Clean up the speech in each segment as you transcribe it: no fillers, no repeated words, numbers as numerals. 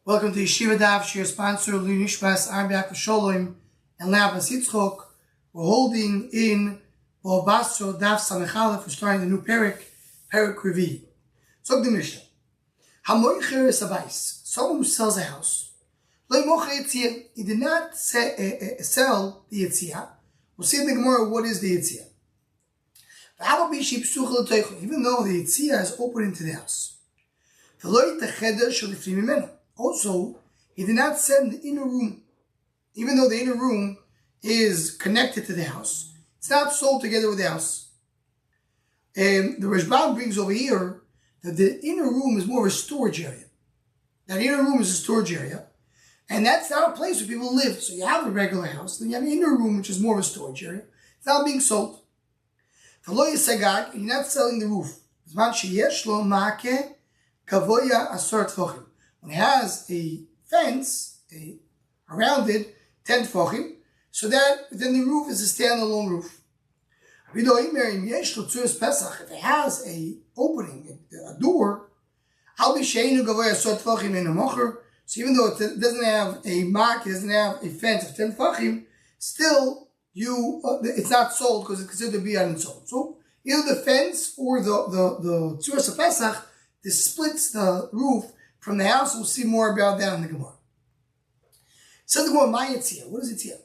Welcome to Yeshiva Daf, your sponsor, Nishmas Arbiak Sholom and Labas Yitzchok. We're holding in Basra Daf Samechalef. We're starting the new Perik Revi. So the Mishnah. Hamoicher is a vice. Someone who sells a house. He did not sell the Yitzia. We'll see in the Gemara what is the Yitzia. Even though the Yitzia is open into the house. Also, he did not send the inner room. Even though the inner room is connected to the house, it's not sold together with the house. And the Rashbam brings over here that the inner room is more of a storage area. That inner room is a storage area. And that's not a place where people live. So you have a regular house, then you have an inner room, which is more of a storage area. It's not being sold. You're not selling the roof. When it has a fence around it, 10 tefachim, so that then the roof is a standalone roof. If it has a opening, a door, so even though it doesn't have a mark, it doesn't have a fence of 10 tefachim, still it's not sold because it's considered to be unsold. So either the fence or the tzuras of Pesach, this splits the roof from the house. We'll see more about that in the Gemara. So the Gemara, my Yitzia. What is Yitzia?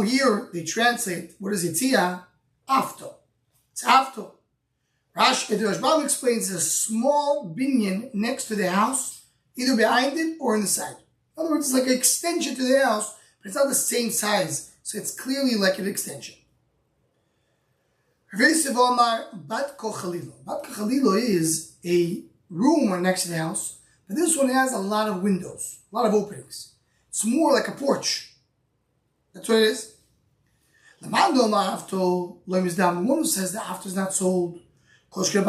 Here they translate what is Yitzia? Afto. It's afto. The Rashbam explains a small binyan next to the house, either behind it or in the side. In other words, it's like an extension to the house, but it's not the same size, so it's clearly like an extension. Bat Kochalilo is a room next to the house, but this one has a lot of windows, a lot of openings. It's more like a porch. That's what it is. The one who says the after is not sold, if the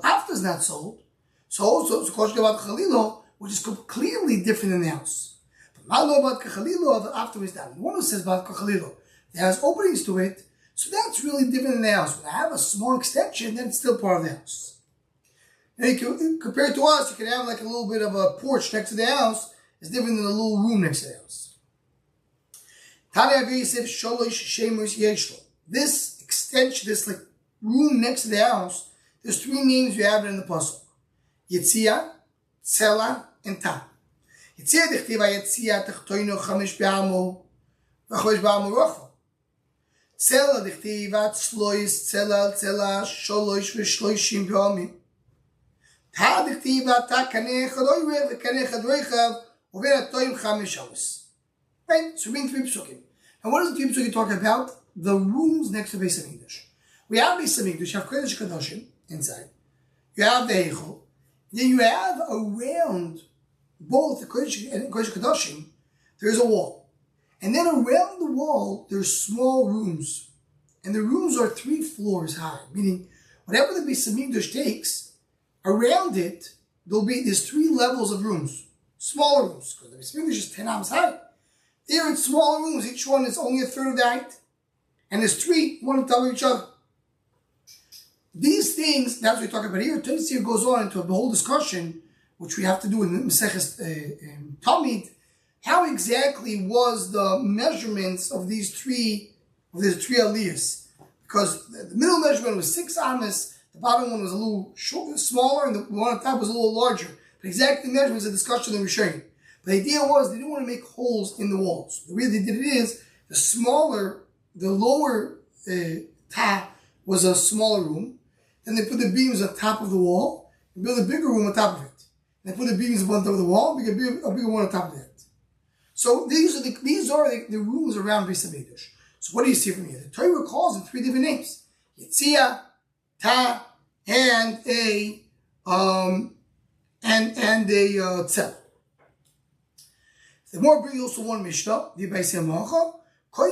after is not sold, so also which is clearly different than the house. The after is down. The one who says about Kochalilo, it has openings to it, so that's really different than the house. When I have a small extension, then it's still part of the house. And compared to us, you can have like a little bit of a porch next to the house. It's different than a little room next to the house. This extension, this like room next to the house, there's three names you have it in the puzzle: Yitzia, Tzela, and Ta. Yitzia dechtiva Yitzia techtoino chamish be'amo v'chosh be'amo rochva. Tzela dechtiva tzlois tzela sholosh v'shloishim be'amim. Ta dechtiva ta kaneh chadoyre v'kaneh chadroichav u'ver atoyim chamish amis. Right? So we bring three psukim. And what does the three psukim talk about? The rooms next to Beis HaMikdash. We have Beis HaMikdash, you have Kodesh Kadoshim inside. You have the Eichel. Then you have around both the Kodesh and Kodesh Kadoshim, there's a wall. And then around the wall, there's small rooms. And the rooms are 3 floors high. Meaning, whatever the Beis HaMikdash takes, around it, there's 3 levels of rooms. Smaller rooms. Because the Beis HaMikdash is 10 amos high. There it's smaller rooms. Each one is only a third of the height. And there's 3, one on top of each other. These things, that's what we're talking about here. Tennessee goes on into a whole discussion, which we have to do in the Maseches Talmid. How exactly was the measurements of these three aliyahs? Because the middle measurement was 6 amos, the bottom one was a little smaller, and the one on top was a little larger. But exactly the measurements is a discussion that we're sharing. But the idea was they didn't want to make holes in the walls. The way they did it is, the lower ta was a smaller room. Then they put the beams on top of the wall and build a bigger room on top of it. And they put the beams on top of the wall and a bigger one on top of that. So these are the rooms around Beis HaMikdash. So what do you see from here? The Torah calls them 3 different names: Yitzia, Ta, and a Tzel. The more bring also one Mishnah, the Beis HaMacha. So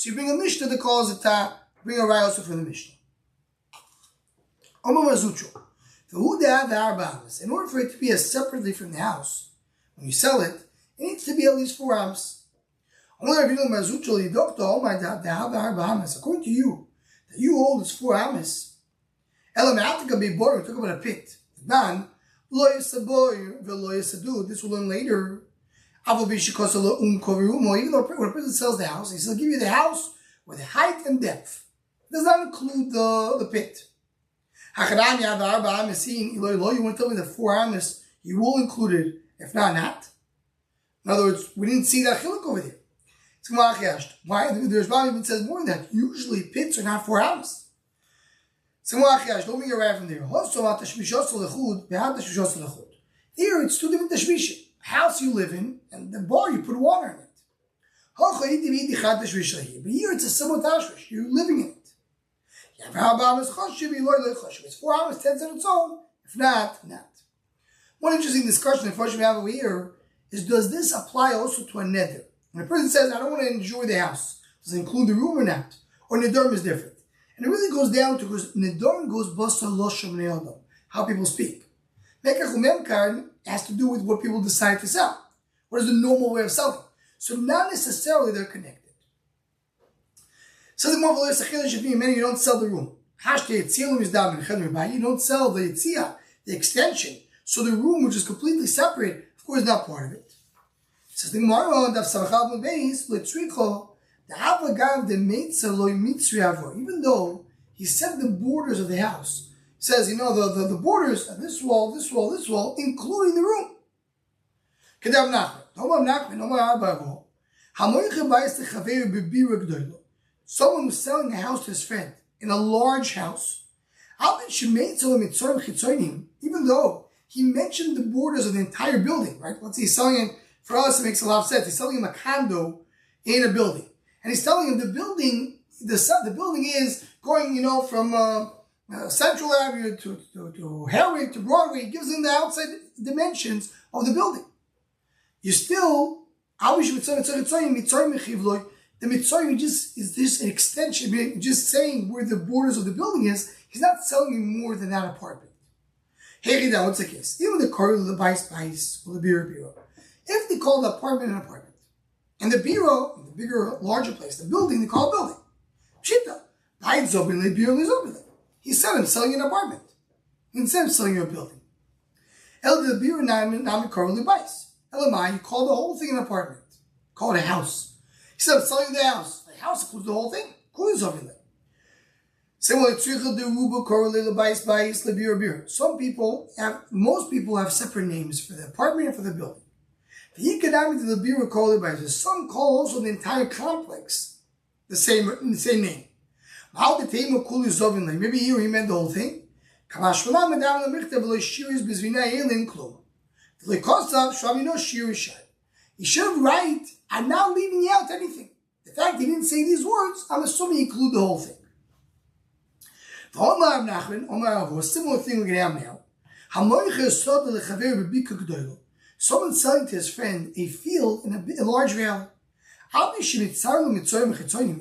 you bring a Mishnah that calls it Ta, bring a Rai also from the Mishnah. In order for it to be separately from the house, when you sell it, it needs to be at least 4 amos. According to you, that you hold is 4 amas. Elamatika be boring, talk about a pit. Then, lo yisaboy, velo yisadu, this will learn later. Even though when a person sells the house, he says, I'll give you the house with the height and depth. It does not include the pit. You want to tell me that 4 amas, you will include it, if not. In other words, we didn't see that chiluk over there. Why? There's Bava even says more than that. Usually pits are not 4 amas. Don't be arrived from there. Here it's 2 different tashmisha. House you live in, and the bar you put water in it. But here it's a similar tashmish. You're living in it. It's 4 hours, 10 on its own. If not, not. One interesting discussion the first we have over here is, does this apply also to a neder? When a person says, I don't want to enjoy the house, does it include the room or not? Or nedarim is different. And it really goes down to, because nedarim goes Basra losham ne'adam, how people speak. Mekach u'memkar has to do with what people decide to sell. What is the normal way of selling? So not necessarily they're connected. So the more many, you don't sell the room. You don't sell the yitzia, the extension. So the room, which is completely separate, of course, is not part of it. Says the Gemara, even though he said the borders of the house, he says, the borders of this wall, this wall, this wall, including the room. Someone was selling a house to his friend in a large house. Even though he mentioned the borders of the entire building, right? Let's say he's selling it, for us it makes a lot of sense. He's selling him a condo in a building. And he's telling him the building is going, from Central Avenue to Harriet to Broadway. He gives him the outside dimensions of the building. You still, the Mitzrayim is just an extension, just saying where the borders of the building is. He's not selling you more than that apartment. Hey, what's the case? Even the car, the bice, or the bureau. If they call the apartment an apartment, and the bureau, the bigger, larger place, the building, they call a building. Pshita, the bureau is over there. He said I'm selling an apartment instead of selling you a building. El the bureau nami car the bice. Elamai, you call the whole thing an apartment. Call it a house. He said, I'm selling the house. The house includes the whole thing. Includes everything. Most people have separate names for the apartment and for the building. Some call also the entire complex the same name. Maybe here he meant the whole thing. He should write, I'm not leaving out anything. The fact he didn't say these words, I'm assuming he include the whole thing. A similar thing we're going to have now. Someone selling to his friend a field in a large valley.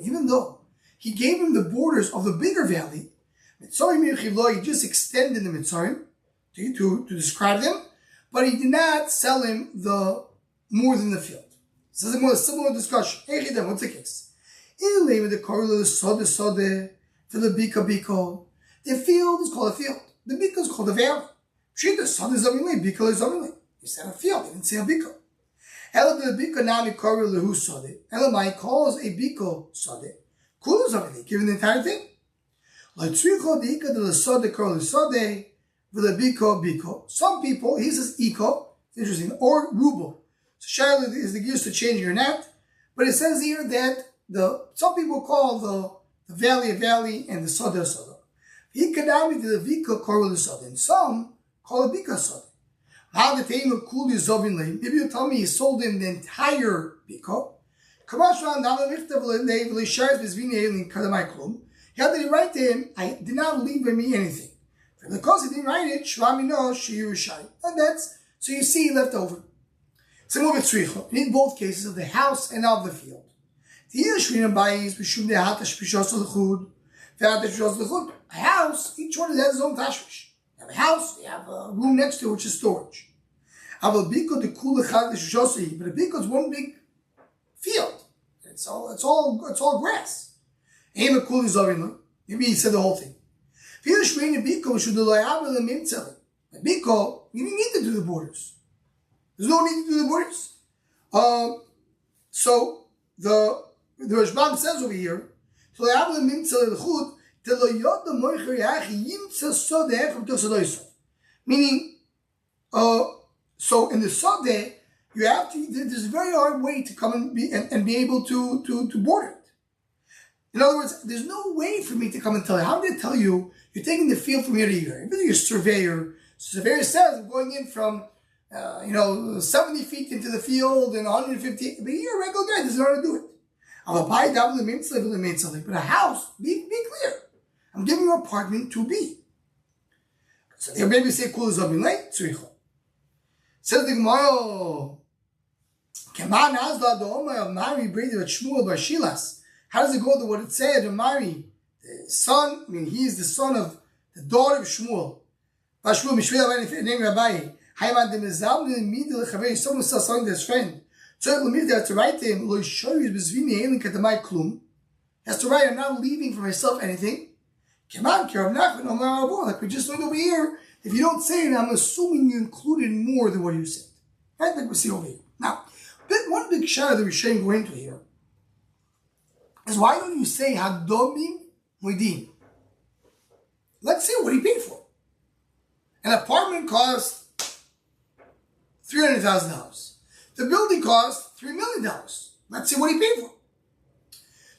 Even though he gave him the borders of the bigger valley, he just extended the Mitzrayim to describe them, but he did not sell him the more than the field. So this is a similar discussion. What's the case? The field is called a field. The bika is called a valley. Bika is only. He said a field, he didn't say a bika. Elamai calls a biko sode. Kulu is everything, given the entire thing. Some people, he says iko, interesting, or ruble. So Charlotte is the gears to change your net, but it says here that some people call the valley a valley and the soda a soda. Vikadami to the vika korul soda, and some call it bika soda. How the time of kuli zovin lane? Maybe you tell me he sold him the entire biko. Kamashran dala michtav lei v'lisharis bezvini elin kadamai klum. How did he write to him? I did not leave me anything. Because he didn't write it, shvami no shiur shai. And that's so you see he left over. In both cases of the house and of the field. A house, each one has its own tashmish. You have a house, you have a room next to it, which is storage. But a biko is one big field. It's all grass. Maybe he said the whole thing. Biko, you didn't need to do the borders. There's no need to do the borders. So the Rashbam says over here, meaning, so in the Sodeh, you have to, there's a very hard way to come and be able to board it. In other words, there's no way for me to come and tell you. How did I tell you? You're taking the field from year to year. Even you're a surveyor. Surveyor says I'm going in from 70 feet into the field and 150. But you're a regular guy. Doesn't know how to do it. But a house, be clear. I'm giving you an apartment to be. So they maybe say kul zobin late tzricha. Says the Gemara, Keman Azla the Omer of Mari Brady at Shmuel Barshilas. How does it go to what it said to Mari, the son? I mean, he is the son of the daughter of Shmuel. Shmuel Mishvil name Rabbi. Hayman the Mizal the middle Chavei. Someone saw something to his friend. So Lamir has to write to him. Lo Shoyis Bezvini Elin Katamai Klum. He has to write, I'm not leaving for myself anything. Keman Kirav Nachman Omer Abo. Like we just learned over here. If you don't say it, I'm assuming you included more than what you said. Right? Like we see over here. Now, one big shot that we're showing go into here is why don't you say Hadomim Mudim? Let's say what he paid for. An apartment costs $300,000. The building costs $3 million. Let's see what he paid for.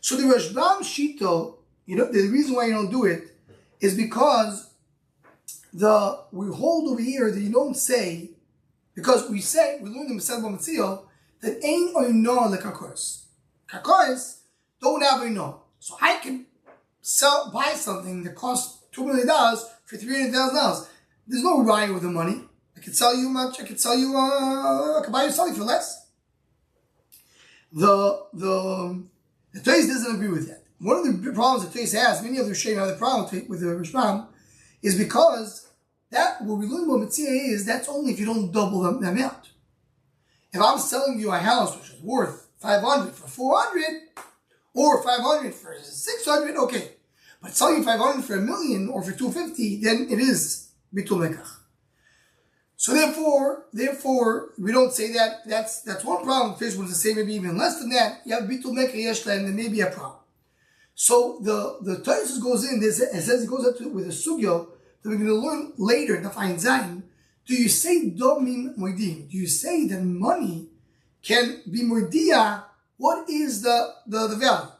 So the Rashbam Shito, the reason why you don't do it is because we hold over here that you don't say, because we learn in Masad B'Matzio that Ein Oino Lekakos. Kakos don't have Oino. So I can buy something that costs $2 million for $300,000. There's no raya with the money. I can sell you much. I can buy you something for less. The Toys doesn't agree with that. One of the problems that Toys has, many of the Rishonim have the problem with the Rashbam, is because that what we learn about Mitzvah is that's only if you don't double the amount. If I'm selling you a house which is worth $500 for $400, or $500 for $600, okay. But selling you $500 for $1 million or for $250, then it is bitul mekach. So therefore, we don't say that. That's one problem. Fish was to say maybe even less than that. You have bitul mekach yeshla, and there may be a problem. So the Taisus goes in. It says it goes up with a sugyo that we're going to learn later in the Fine Zayin. Do you say domim moedim? Do you say that money can be moedia? What is the value?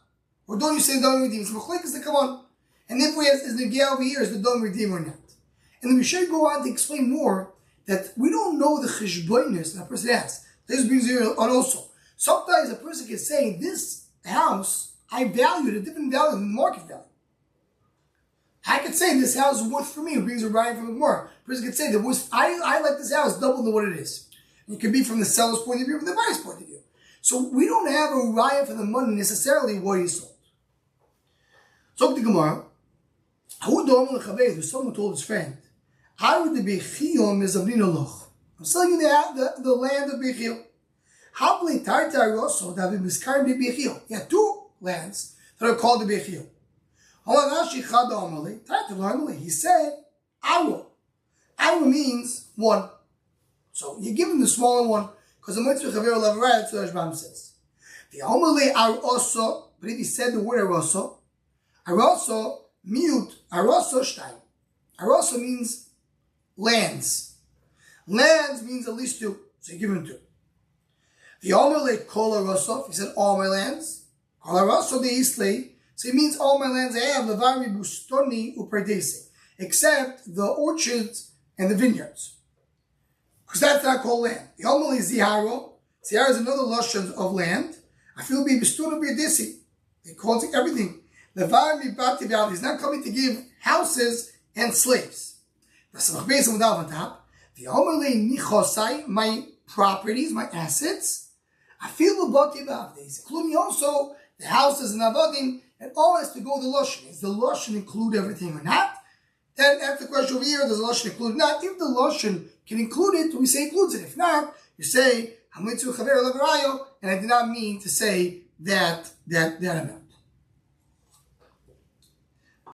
Or don't you say domim moedim? It's machlekes that come on. And if we have is the gear over here is the domim moedim or not? And then we should go on to explain more that we don't know the cheshboinus that a person has. This brings here on also. Sometimes a person can say this house I value at a different value than the market value. I could say this house is worth for me. It brings a ride from the more. A person could say that I like this house double than what it is. And it could be from the seller's point of view, from the buyer's point of view. So we don't have a raya for the money necessarily what he sold. So the Gemara, someone told his friend, I'm selling you the land of Bechil. He had two lands that are called the Bechil. He said, Awa. Awa means one. So you give him the smaller one, because the mitzvah chaver levarayah, that's what Rashbam says. The Amalei Aroso, but if he said the word Aroso, mute, Aroso shtein. Aroso means lands. Lands means at least two, so you give him two. The Amalei Kol Aroso, he said all my lands. Kol Aroso the Islay, so it means all my lands I have, levari bustoni uperdese, except the orchards and the vineyards. Because that's not called land. The Amalei Ziharo, Ziharo is another lashon of land. I feel be bustoni uperdese. They call it everything. Levari bati val, he's not coming to give houses and slaves. That's the base on top. The Amalei nichosai, my properties, my assets. I feel the bati val, including also the houses and avadim. And all has to go the Lashon. Does the Lashon include everything or not? Then after the question over here, does the Lashon include it or not? If the Lashon can include it, we say includes it. If not, you say, and I did not mean to say that amount.